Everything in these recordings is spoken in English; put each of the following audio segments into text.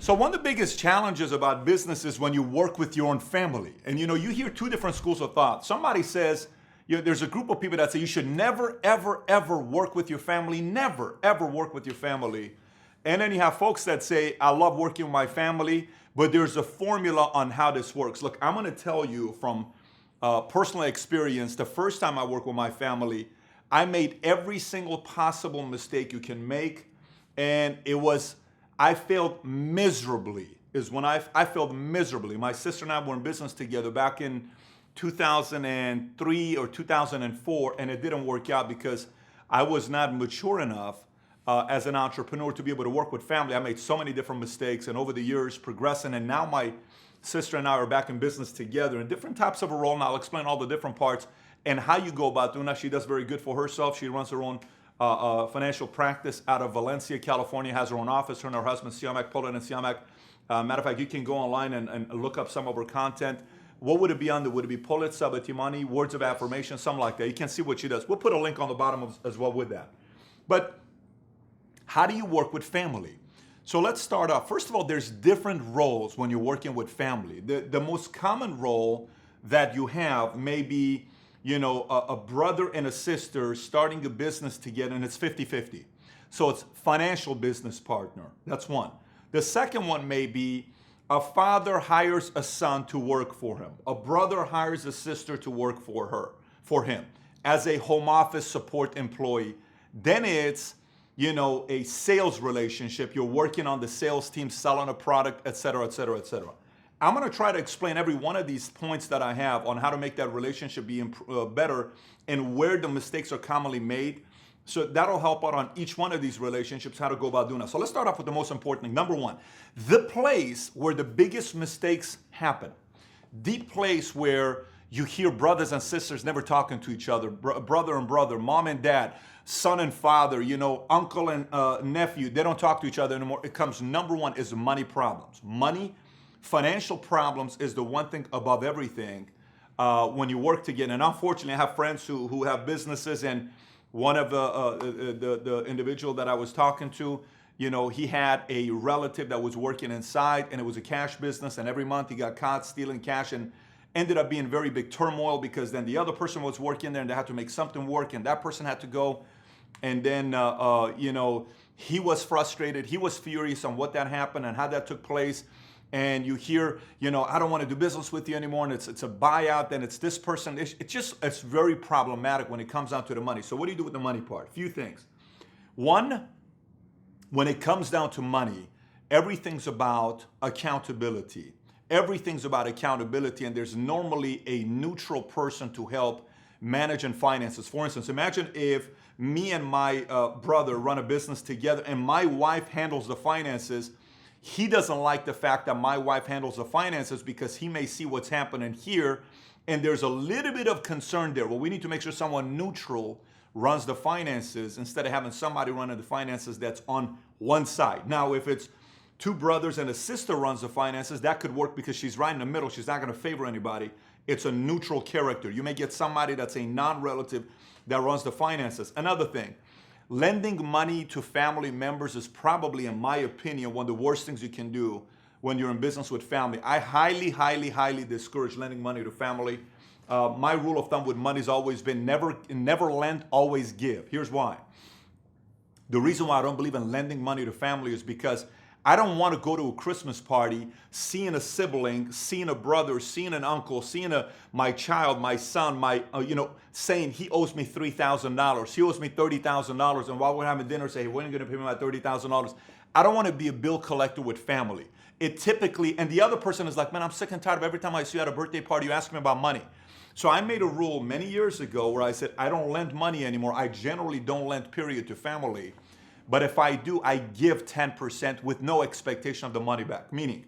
So one of the biggest challenges about business is when you work with your own family. And you hear two different schools of thought. Somebody says, there's a group of people that say you should never, ever, ever work with your family. Never, ever work with your family. And then you have folks that say, I love working with my family, but there's a formula on how this works. Look, I'm going to tell you from personal experience, the first time I worked with my family, I made every single possible mistake you can make. And I failed miserably, is when I failed miserably. My sister and I were in business together back in 2003 or 2004, and it didn't work out because I was not mature enough as an entrepreneur to be able to work with family. I made so many different mistakes, and over the years progressing, and now my sister and I are back in business together in different types of a role, and I'll explain all the different parts and how you go about doing that. She does very good for herself. She runs her own financial practice out of Valencia, California, has her own office. Her and her husband, Siamak, Poland and Siamak. Matter of fact, you can go online and look up some of her content. What would it be under? Would it be Polet Sabatimani, words of affirmation, something like that? You can see what she does. We'll put a link on the bottom as well with that. But how do you work with family? So let's start off. First of all, there's different roles when you're working with family. The most common role that you have may be a brother and a sister starting a business together, and it's 50-50. So it's financial business partner. That's one. The second one may be a father hires a son to work for him. A brother hires a sister to work for him as a home office support employee. Then it's, a sales relationship. You're working on the sales team, selling a product, et cetera, et cetera, et cetera. I'm going to try to explain every one of these points that I have on how to make that relationship be better and where the mistakes are commonly made. So that'll help out on each one of these relationships, how to go about doing that. So let's start off with the most important thing. Number one, the place where the biggest mistakes happen. The place where you hear brothers and sisters never talking to each other, brother and brother, mom and dad, son and father, uncle and nephew, they don't talk to each other anymore. It comes, number one, is money problems. Financial problems is the one thing above everything when you work together. And unfortunately, I have friends who have businesses, and one of the individual that I was talking to, he had a relative that was working inside, and it was a cash business, and every month he got caught stealing cash and ended up being very big turmoil because then the other person was working there and they had to make something work, and that person had to go. And then, he was frustrated. He was furious on what that happened and how that took place. And you hear, I don't want to do business with you anymore, and it's a buyout, then it's this person. It's very problematic when it comes down to the money. So what do you do with the money part? A few things. One, when it comes down to money, everything's about accountability. Everything's about accountability, and there's normally a neutral person to help manage and finances. For instance, imagine if me and my brother run a business together and my wife handles the finances. He doesn't like the fact that my wife handles the finances because he may see what's happening here, and there's a little bit of concern there. Well, we need to make sure someone neutral runs the finances instead of having somebody running the finances that's on one side. Now, if it's two brothers and a sister runs the finances, that could work because she's right in the middle. She's not going to favor anybody. It's a neutral character. You may get somebody that's a non-relative that runs the finances. Another thing, lending money to family members is probably, in my opinion, one of the worst things you can do when you're in business with family. I highly, highly, highly discourage lending money to family. My rule of thumb with money has always been never lend, always give. Here's why. The reason why I don't believe in lending money to family is because I don't want to go to a Christmas party, seeing a sibling, seeing a brother, seeing an uncle, seeing my child, my son, saying he owes me $3,000, he owes me $30,000, and while we're having dinner, say, hey, when are you going to pay me my $30,000? I don't want to be a bill collector with family. It typically, and the other person is like, man, I'm sick and tired of every time I see you at a birthday party, you ask me about money. So I made a rule many years ago where I said, I don't lend money anymore. I generally don't lend, period, to family. But if I do, I give 10% with no expectation of the money back. Meaning,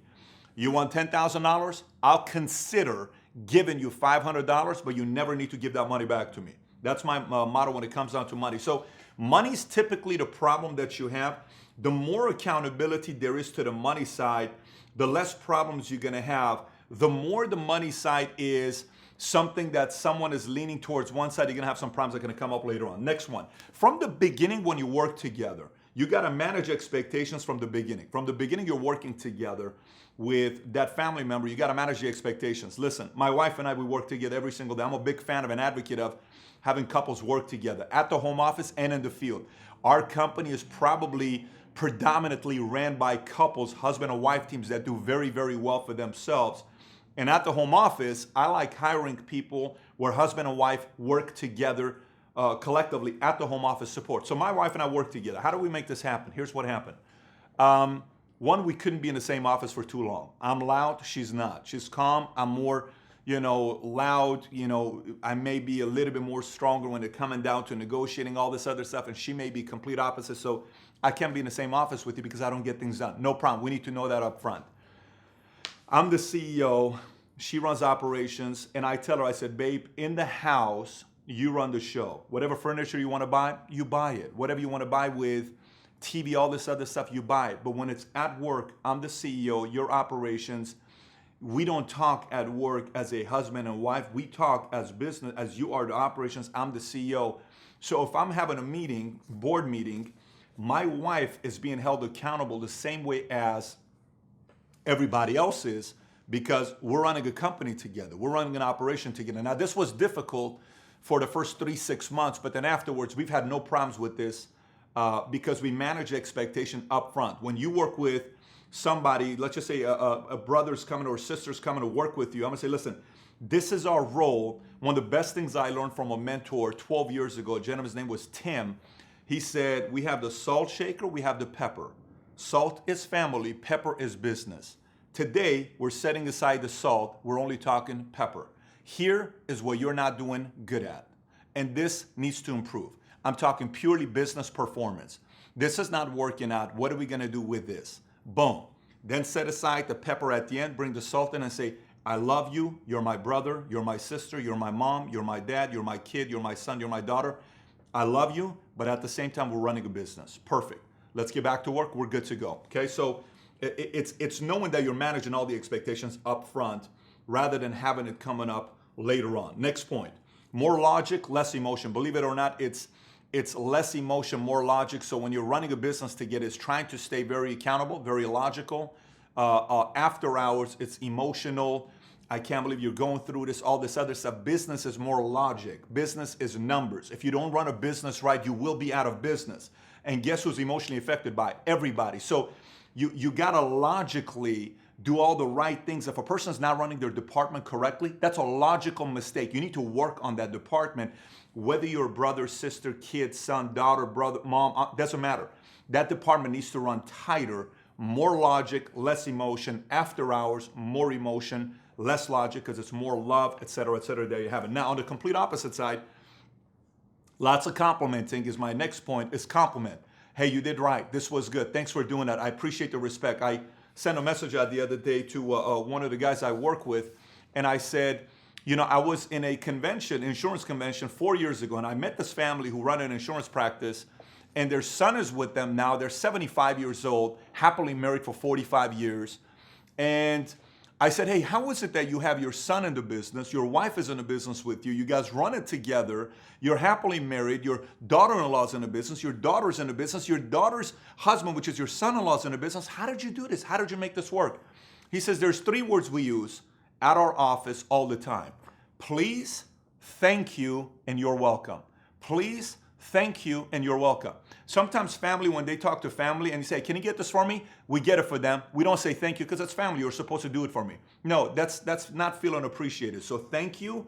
you want $10,000? I'll consider giving you $500, but you never need to give that money back to me. That's my motto when it comes down to money. So money's typically the problem that you have. The more accountability there is to the money side, the less problems you're gonna have. The more the money side is something that someone is leaning towards one side, you're gonna have some problems that are gonna come up later on. Next one. From the beginning when you work together, You got to manage expectations from the beginning. From the beginning, you're working together with that family member. You got to manage the expectations. Listen, my wife and I, we work together every single day. I'm a big fan of an advocate of having couples work together at the home office and in the field. Our company is probably predominantly ran by couples, husband and wife teams that do very, very well for themselves. And at the home office, I like hiring people where husband and wife work together collectively at the home office support. So my wife and I work together. How do we make this happen? Here's what happened. One, we couldn't be in the same office for too long. I'm loud, she's not. She's calm, I'm more, loud. I may be a little bit more stronger when it coming down to negotiating all this other stuff, and she may be complete opposite. So I can't be in the same office with you because I don't get things done. No problem. We need to know that up front. I'm the CEO, she runs operations, and I tell her, I said, babe, in the house, you run the show. Whatever furniture you want to buy, you buy it. Whatever you want to buy with TV, all this other stuff, you buy it. But when it's at work, I'm the CEO, your operations. We don't talk at work as a husband and wife. We talk as business, as you are the operations, I'm the CEO. So if I'm having a meeting, board meeting, my wife is being held accountable the same way as everybody else is, because we're running a company together. We're running an operation together. Now, this was difficult for the first 3-6 months, but then afterwards, we've had no problems with this because we manage expectation up front. When you work with somebody, let's just say a brother's coming or a sister's coming to work with you, I'm gonna say, listen, this is our role. One of the best things I learned from a mentor 12 years ago, a gentleman's name was Tim. He said, we have the salt shaker, we have the pepper. Salt is family, pepper is business. Today, we're setting aside the salt, we're only talking pepper. Here is what you're not doing good at, and this needs to improve. I'm talking purely business performance. This is not working out, what are we gonna do with this? Boom. Then set aside the pepper at the end, bring the salt in and say, I love you, you're my brother, you're my sister, you're my mom, you're my dad, you're my kid, you're my son, you're my daughter. I love you, but at the same time, we're running a business. Perfect. Let's get back to work, we're good to go. Okay, so it's knowing that you're managing all the expectations up front rather than having it coming up later on. Next point, more logic, less emotion. Believe it or not, it's less emotion, more logic. So when you're running a business together, it's trying to stay very accountable, very logical. After hours, it's emotional. I can't believe you're going through this, all this other stuff. Business is more logic. Business is numbers. If you don't run a business right, you will be out of business. And guess who's emotionally affected by it? Everybody. So you gotta logically do all the right things. If a person's not running their department correctly, that's a logical mistake. You need to work on that department, whether you're brother, sister, kid, son, daughter, brother, mom, doesn't matter. That department needs to run tighter, more logic, less emotion. After hours, more emotion, less logic, because it's more love, et cetera, there you have it. Now, on the complete opposite side, lots of complimenting is my next point, is compliment. Hey, you did right. This was good. Thanks for doing that. I appreciate the respect. I sent a message out the other day to one of the guys I work with, and I said, I was in a convention, insurance convention 4 years ago, and I met this family who run an insurance practice, and their son is with them now. They're 75 years old, happily married for 45 years. And I said, hey, how is it that you have your son in the business, your wife is in the business with you, you guys run it together, you're happily married, your daughter-in-law's in the business, your daughter's in the business, your daughter's husband, which is your son-in-law's in the business. How did you do this? How did you make this work? He says, there's 3 words we use at our office all the time. Please, thank you, and you're welcome. Please, thank you, and you're welcome. Sometimes family, when they talk to family and you say, can you get this for me? We get it for them. We don't say thank you because it's family. You're supposed to do it for me. No, that's not feeling appreciated. So thank you,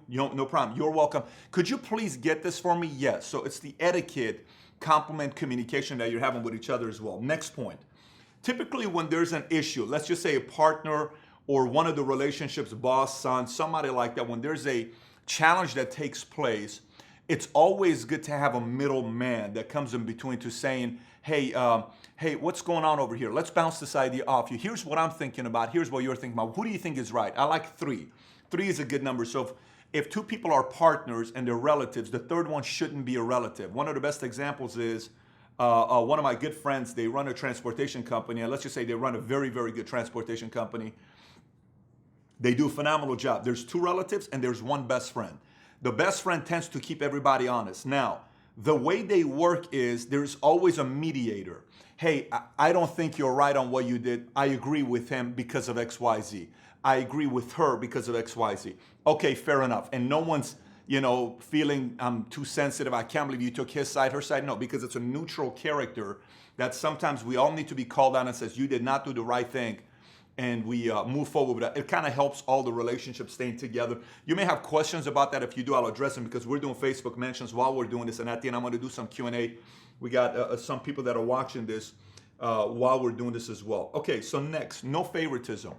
no problem. You're welcome. Could you please get this for me? Yes. So it's the etiquette, compliment, communication that you're having with each other as well. Next point. Typically when there's an issue, let's just say a partner or one of the relationships, boss, son, somebody like that, when there's a challenge that takes place, it's always good to have a middleman that comes in between to saying, hey, what's going on over here? Let's bounce this idea off you. Here's what I'm thinking about. Here's what you're thinking about. Who do you think is right? I like 3. 3 is a good number. So if 2 people are partners and they're relatives, the third one shouldn't be a relative. One of the best examples is one of my good friends. They run a transportation company, and let's just say they run a very, very good transportation company. They do a phenomenal job. There's 2 relatives and there's 1 best friend. The best friend tends to keep everybody honest. Now, The way they work is there's always a mediator. Hey, I don't think you're right on what you did. I agree with him because of XYZ. I agree with her because of XYZ. Okay, fair enough. And no one's, feeling I'm too sensitive. I can't believe you took his side, her side. No, because it's a neutral character that sometimes we all need to be called on and says, you did not do the right thing. And we move forward with that. It kind of helps all the relationships staying together. You may have questions about that. If you do, I'll address them because we're doing Facebook mentions while we're doing this. And at the end, I'm going to do some Q&A. We got some people that are watching this while we're doing this as well. Okay, so next, no favoritism.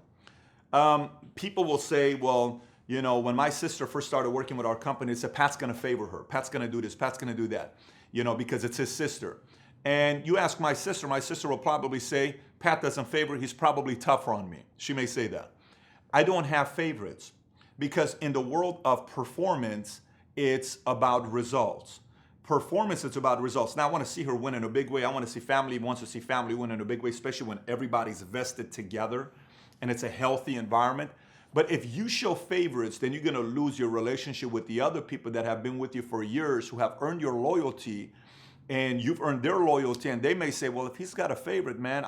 People will say, well, when my sister first started working with our company, they said, Pat's going to favor her. Pat's going to do this. Pat's going to do that, because it's his sister. And you ask my sister will probably say, Pat doesn't favor, he's probably tougher on me. She may say that. I don't have favorites because in the world of performance, it's about results. Performance is about results. Now I want to see her win in a big way. I want to see family wants to see family win in a big way, especially when everybody's vested together and it's a healthy environment. But if you show favorites, then you're going to lose your relationship with the other people that have been with you for years, who have earned your loyalty, and you've earned their loyalty. And they may say, well, if he's got a favorite, man,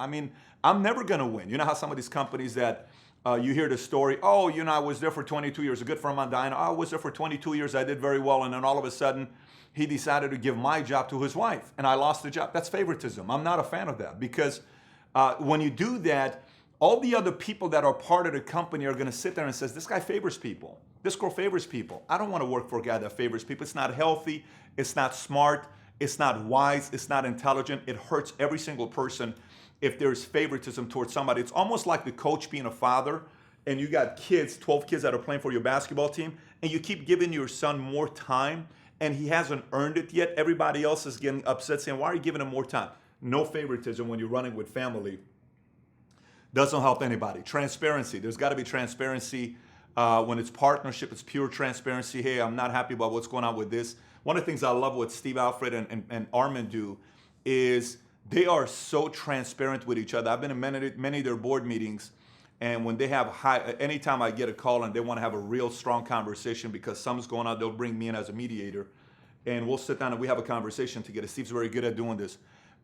I'm never going to win. You know how some of these companies that you hear the story, oh, I was there for 22 years, a good friend of mine, I was there for 22 years, I did very well. And then all of a sudden, he decided to give my job to his wife, and I lost the job. That's favoritism. I'm not a fan of that because when you do that, all the other people that are part of the company are going to sit there and says, this guy favors people. This girl favors people. I don't want to work for a guy that favors people. It's not healthy. It's not smart. It's not wise. It's not intelligent. It hurts every single person if there's favoritism towards somebody. It's almost like the coach being a father and you got kids, 12 kids that are playing for your basketball team, and you keep giving your son more time and he hasn't earned it yet. Everybody else is getting upset saying, why are you giving him more time? No favoritism when you're running with family. Doesn't help anybody. Transparency. There's got to be transparency. When it's partnership, it's pure transparency. Hey, I'm not happy about what's going on with this. One of the things I love what Steve Alfred and Armin do is they are so transparent with each other. I've been in many of their board meetings, and when they have anytime I get a call and they want to have a real strong conversation because something's going on, they'll bring me in as a mediator, and we'll sit down and we have a conversation together. Steve's very good at doing this.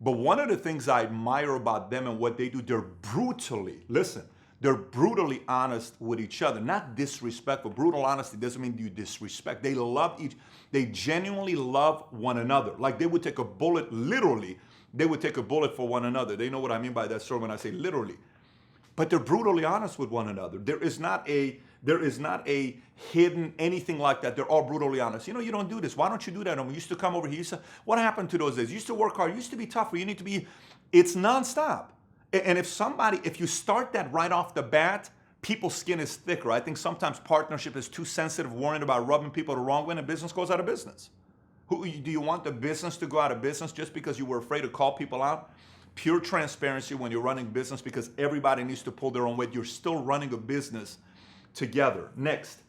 But one of the things I admire about them and what they do, they're brutally honest with each other, not disrespectful. Brutal honesty doesn't mean you disrespect. They genuinely love one another. Like they would take a bullet, literally, they would take a bullet for one another. They know what I mean by that, sir, when I say literally. But they're brutally honest with one another. There is not a hidden anything like that. They're all brutally honest. You don't do this. Why don't you do that? And we used to come over here. What happened to those days? You used to work hard. You used to be tougher. You need to be. It's nonstop. And if you start that right off the bat, people's skin is thicker. I think sometimes partnership is too sensitive, worrying about rubbing people the wrong way, and business goes out of business. Do you want the business to go out of business just because you were afraid to call people out? Pure transparency when you're running business because everybody needs to pull their own weight. You're still running a business together. Next,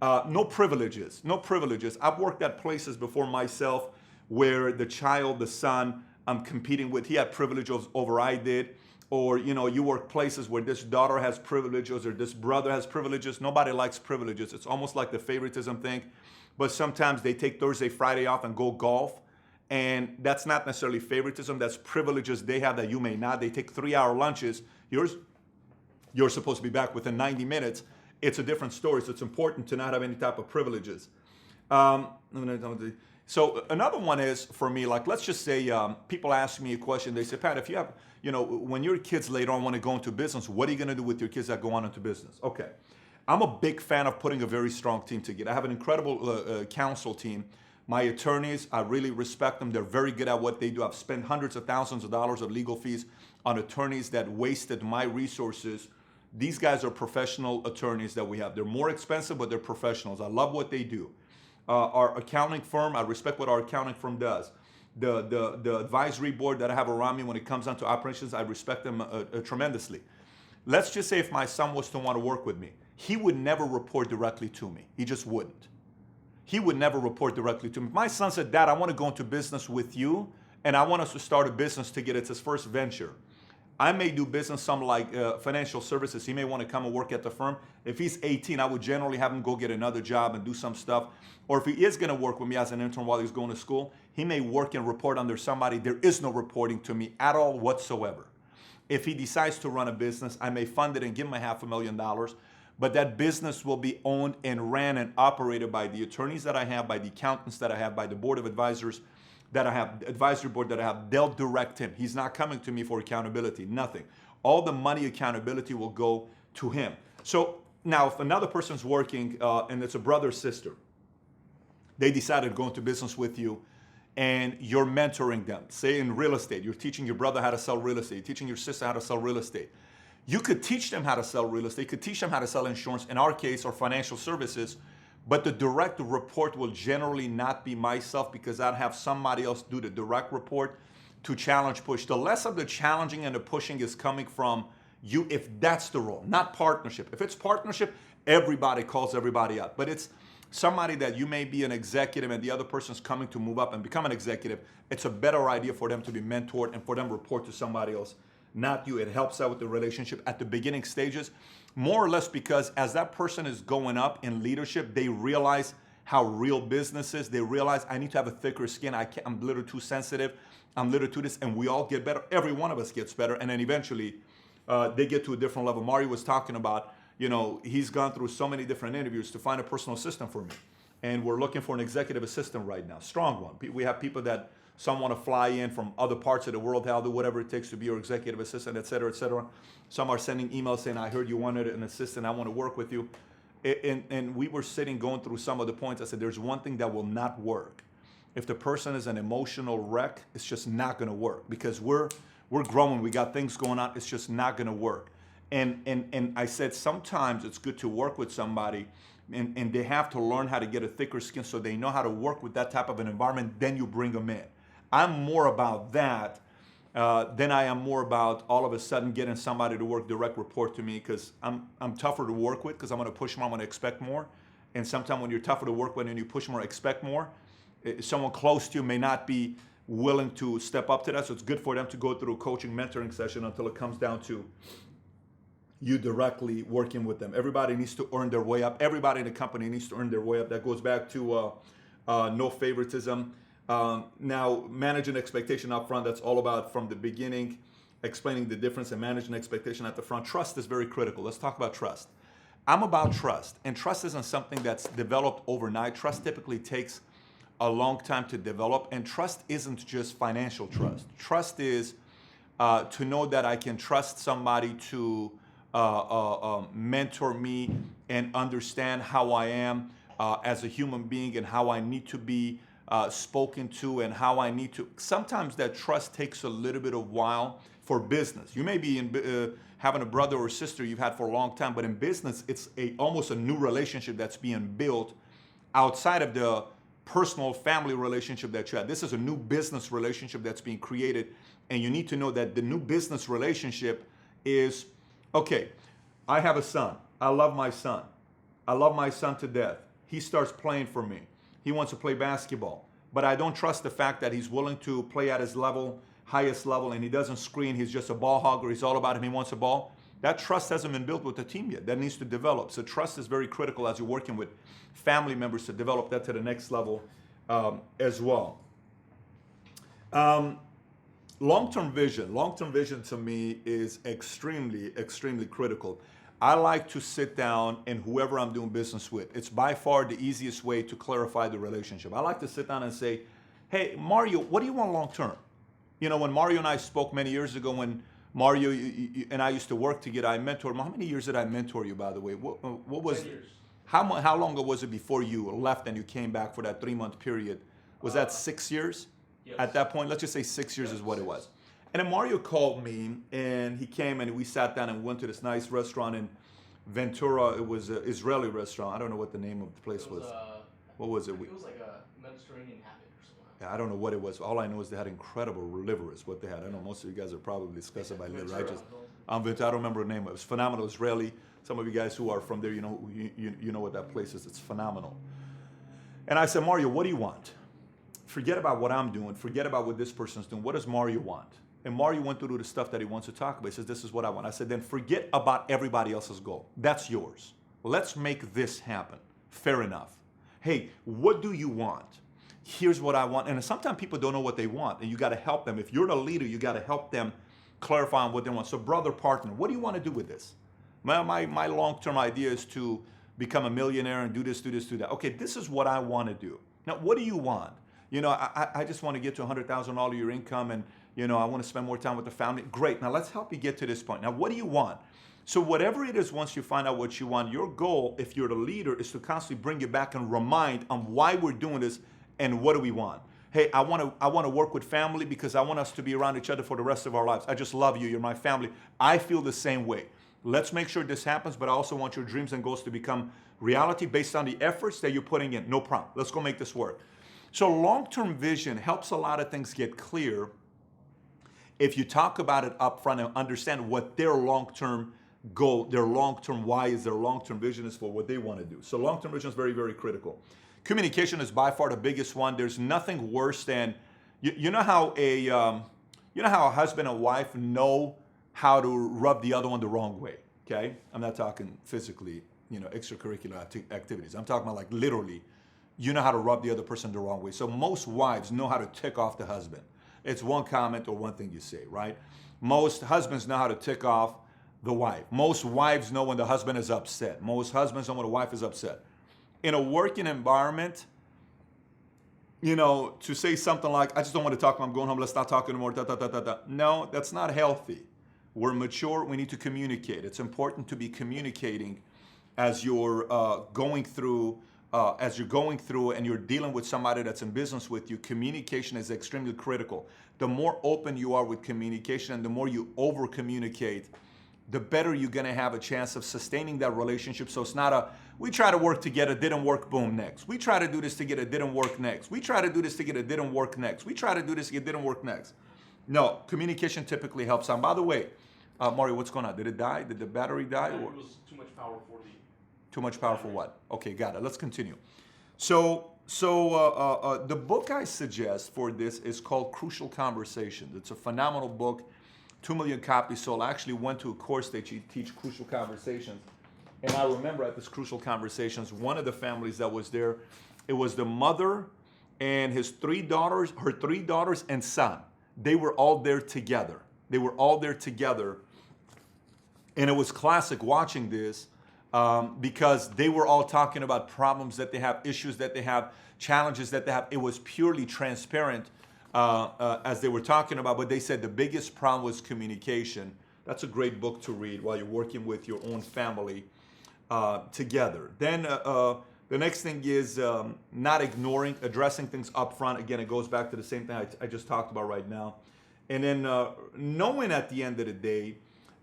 no privileges. No privileges. I've worked at places before myself where the son I'm competing with, he had privileges over I did. Or, you work places where this daughter has privileges or this brother has privileges. Nobody likes privileges. It's almost like the favoritism thing. But sometimes they take Thursday, Friday off and go golf. And that's not necessarily favoritism. That's privileges they have that you may not. They take 3-hour lunches. You're supposed to be back within 90 minutes. It's a different story. So it's important to not have any type of privileges. So another one is, for me, like let's just say people ask me a question. They say, Pat, if you have, when your kids later on want to go into business, what are you going to do with your kids that go on into business? Okay. I'm a big fan of putting a very strong team together. I have an incredible counsel team. My attorneys, I really respect them. They're very good at what they do. I've spent hundreds of thousands of dollars of legal fees on attorneys that wasted my resources. These guys are professional attorneys that we have. They're more expensive, but they're professionals. I love what they do. Our accounting firm, I respect what our accounting firm does. The advisory board that I have around me when it comes down to operations, I respect them tremendously. Let's just say if my son was to want to work with me, he would never report directly to me. He just wouldn't. He would never report directly to me. If my son said, Dad, I want to go into business with you, and I want us to start a business together. It's his first venture. I may do business, some like financial services. He may want to come and work at the firm. If he's 18, I would generally have him go get another job and do some stuff. Or if he is going to work with me as an intern while he's going to school, He may work and report under somebody. There is no reporting to me at all whatsoever. If he decides to run a business, I may fund it and give him $500,000, but that business will be owned and ran and operated by the attorneys that I have, by the accountants that I have, by the board of advisors that I have, the advisory board that I have. They'll direct him. He's not coming to me for accountability, nothing. All the money accountability will go to him. So now if another person's working and it's a brother or sister, they decided to go into business with you, and you're mentoring them. Say in real estate, you're teaching your brother how to sell real estate, you're teaching your sister how to sell real estate. You could teach them how to sell real estate, you could teach them how to sell insurance, in our case, or financial services, but the direct report will generally not be myself, because I'd have somebody else do the direct report to challenge, push. The less of the challenging and the pushing is coming from you, if that's the role, not partnership. If it's partnership, everybody calls everybody out, but it's somebody that you may be an executive and the other person's coming to move up and become an executive. It's a better idea for them to be mentored and for them to report to somebody else, not you. It helps out with the relationship at the beginning stages, more or less, because as that person is going up in leadership, they realize how real business is. They realize, I need to have a thicker skin. I'm a little too sensitive. I'm a little too this, and we all get better. Every one of us gets better, and then eventually they get to a different level. Mario was talking about, he's gone through so many different interviews to find a personal assistant for me. And we're looking for an executive assistant right now, strong one. We have people that some want to fly in from other parts of the world, how do whatever it takes to be your executive assistant, et cetera, et cetera. Some are sending emails saying, I heard you wanted an assistant, I want to work with you. And we were sitting, going through some of the points. I said, there's one thing that will not work. If the person is an emotional wreck, it's just not going to work, because we're growing, we got things going on, it's just not going to work. And I said, sometimes it's good to work with somebody and they have to learn how to get a thicker skin so they know how to work with that type of an environment, then you bring them in. I'm more about that than I am more about all of a sudden getting somebody to work direct report to me, because I'm tougher to work with, because I'm going to push more, I'm going to expect more. And sometimes when you're tougher to work with and you push more, expect more, someone close to you may not be willing to step up to that. So it's good for them to go through a coaching, mentoring session until it comes down to you directly working with them. Everybody needs to earn their way up. Everybody in the company needs to earn their way up. That goes back to no favoritism. Now, managing expectation up front, that's all about from the beginning, explaining the difference and managing expectation at the front. Trust is very critical. Let's talk about trust. I'm about trust, and trust isn't something that's developed overnight. Trust typically takes a long time to develop, and trust isn't just financial trust. Trust is to know that I can trust somebody to mentor me and understand how I am as a human being and how I need to be spoken to and how I need to. Sometimes that trust takes a little bit of while for business. You may be having a brother or sister you've had for a long time, but in business, it's almost a new relationship that's being built outside of the personal family relationship that you had. This is a new business relationship that's being created, and you need to know that the new business relationship is, okay, I have a son. I love my son. I love my son to death. He starts playing for me. He wants to play basketball, but I don't trust the fact that he's willing to play at his level, highest level, and he doesn't screen. He's just a ball hogger. He's all about him. He wants a ball. That trust hasn't been built with the team yet. That needs to develop. So trust is very critical as you're working with family members to develop that to the next level as well. Long-term vision. Long-term vision to me is extremely, extremely critical. I like to sit down and whoever I'm doing business with, it's by far the easiest way to clarify the relationship. I like to sit down and say, hey, Mario, what do you want long-term? When Mario and I spoke many years ago, when Mario and I used to work together, I mentored him. How many years did I mentor you, by the way? What was 10 years. How long ago was it before you left and you came back for that 3-month period? Was that 6 years? Yes. At that point? Let's just say 6 years is what it was. And then Mario called me, and he came and we sat down and went to this nice restaurant in Ventura. It was an Israeli restaurant. I don't know what the name of the place was. What was it? It was like a Mediterranean habit or something. Yeah, I don't know what it was. All I know is they had incredible liver is what they had. I know most of you guys are probably disgusted by liver. I don't remember the name. It was phenomenal. Israeli. Some of you guys who are from there, you know what that place is. It's phenomenal. And I said, Mario, what do you want? Forget about what I'm doing. Forget about what this person's doing. What does Mario want? And Mario went through the stuff that he wants to talk about. He says, this is what I want. I said, then forget about everybody else's goal. That's yours. Let's make this happen. Fair enough. Hey, what do you want? here's what I want. And sometimes people don't know what they want, and you got to help them. If you're the leader, you got to help them clarify on what they want. So brother, partner, what do you want to do with this? My long-term idea is to become a millionaire and do this, do this, do that. Okay, this is what I want to do. Now, what do you want? You know, I just want to get to $100,000 of your income, and, you know, I want to spend more time with the family. Great, now let's help you get to this point. Now, what do you want? So whatever it is, once you find out what you want, your goal, if you're the leader, is to constantly bring you back and remind on why we're doing this and what do we want. Hey, I want to work with family because I want us to be around each other for the rest of our lives. I just love you. You're my family. I feel the same way. Let's make sure this happens, but I also want your dreams and goals to become reality based on the efforts that you're putting in. No problem. Let's go make this work. So long-term vision helps a lot of things get clear if you talk about it up front and understand what their long-term goal, their long-term why is, their long-term vision is for, what they want to do. So long-term vision is very, very critical. Communication is by far the biggest one. There's nothing worse than, you know how a husband and wife know how to rub the other one the wrong way, okay? I'm not talking physically, you know, extracurricular activities. I'm talking about like literally, you know how to rub the other person the wrong way. So most wives know how to tick off the husband. It's one comment or one thing you say, right? Most husbands know how to tick off the wife. Most wives know when the husband is upset. Most husbands know when the wife is upset. In a working environment, you know, to say something like, I just don't want to talk, I'm going home, let's not talk anymore, da, da, da, da, da. No, that's not healthy. We're mature, we need to communicate. It's important to be communicating as you're going through and you're dealing with somebody that's in business with you. Communication is extremely critical. The more open you are with communication and the more you over communicate, the better you're gonna have a chance of sustaining that relationship. So it's not a, we try to work together, didn't work, boom, next. We try to do this together, didn't work, next. We try to do this together, didn't work, next. We try to do this together, didn't work, next. No, communication typically helps. And by the way, Mario, what's going on? Did it die? Did the battery die? It was too much power for the... Too much power for what? Okay, got it. Let's continue. So the book I suggest for this is called Crucial Conversations. It's a phenomenal book. 2 million copies sold. I actually went to a course that you teach Crucial Conversations. And I remember at this Crucial Conversations, one of the families that was there, it was the mother and her 3 daughters and son. They were all there together. They were all there together. And it was classic watching this because they were all talking about problems that they have, issues that they have, challenges that they have. It was purely transparent as they were talking about, but they said the biggest problem was communication. That's a great book to read while you're working with your own family together. Then the next thing is not ignoring, addressing things up front. Again, it goes back to the same thing I just talked about right now. And then knowing at the end of the day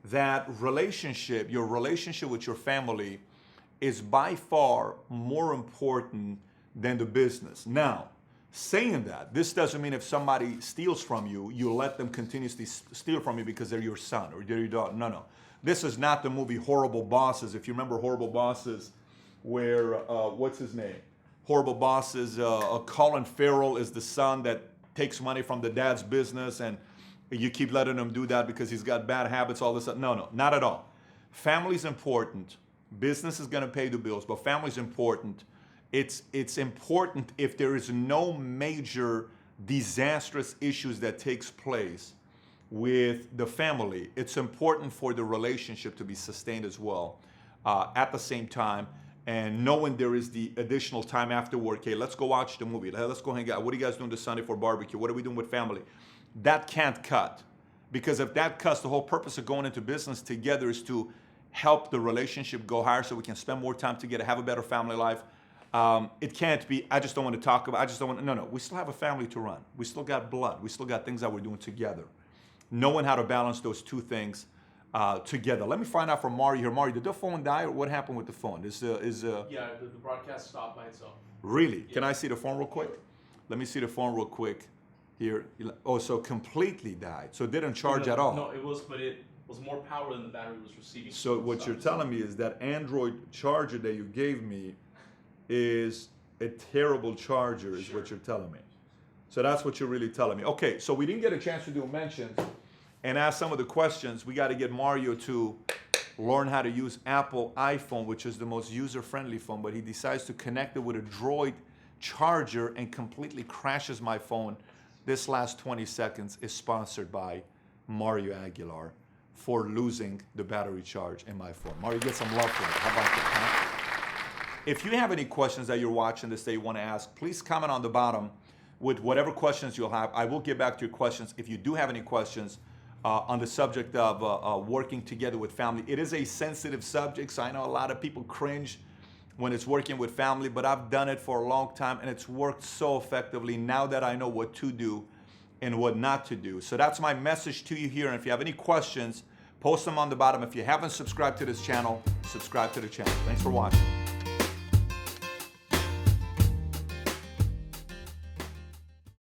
that your relationship with your family is by far more important than the business. Now, saying that, this doesn't mean if somebody steals from you, you let them continuously steal from you because they're your son or they're your daughter. No, no. This is not the movie Horrible Bosses. If you remember Horrible Bosses, where, what's his name? Horrible Bosses, Colin Farrell is the son that takes money from the dad's business and you keep letting him do that because he's got bad habits, all this stuff. No, no, not at all. Family's important. Business is going to pay the bills, but family's important. It's important if there is no major disastrous issues that takes place with the family. It's important for the relationship to be sustained as well at the same time. And knowing there is the additional time after work, hey, let's go watch the movie. Let's go hang out. What are you guys doing this Sunday for barbecue? What are we doing with family? That can't cut. Because if that cuts, the whole purpose of going into business together is to help the relationship go higher so we can spend more time together, have a better family life. It can't be, I just don't want to talk about, I just don't want to, no, no. We still have a family to run. We still got blood. We still got things that we're doing together. Knowing how to balance those two things together. Let me find out from Mario here. Mario, did the phone die or what happened with the phone? Yeah, the broadcast stopped by itself. Really? Yeah. Can I see the phone real quick? Sure. Let me see the phone real quick here. Oh, so completely died. So it didn't charge at all. No, it was, but it was more power than the battery was receiving. So what you're telling me is that Android charger that you gave me is a terrible charger, is what you're telling me. So that's what you're really telling me. Okay, so we didn't get a chance to do mentions and ask some of the questions. We got to get Mario to learn how to use Apple iPhone, which is the most user-friendly phone, but he decides to connect it with a Droid charger and completely crashes my phone. This last 20 seconds is sponsored by Mario Aguilar for losing the battery charge in my phone. Mario, get some love for it. How about that? Huh? If you have any questions that you're watching this that you want to ask, please comment on the bottom with whatever questions you'll have. I will get back to your questions. If you do have any questions on the subject of working together with family, it is a sensitive subject, so I know a lot of people cringe when it's working with family, but I've done it for a long time and it's worked so effectively now that I know what to do and what not to do. So that's my message to you here. And if you have any questions, post them on the bottom. If you haven't subscribed to this channel, subscribe to the channel. Thanks for watching.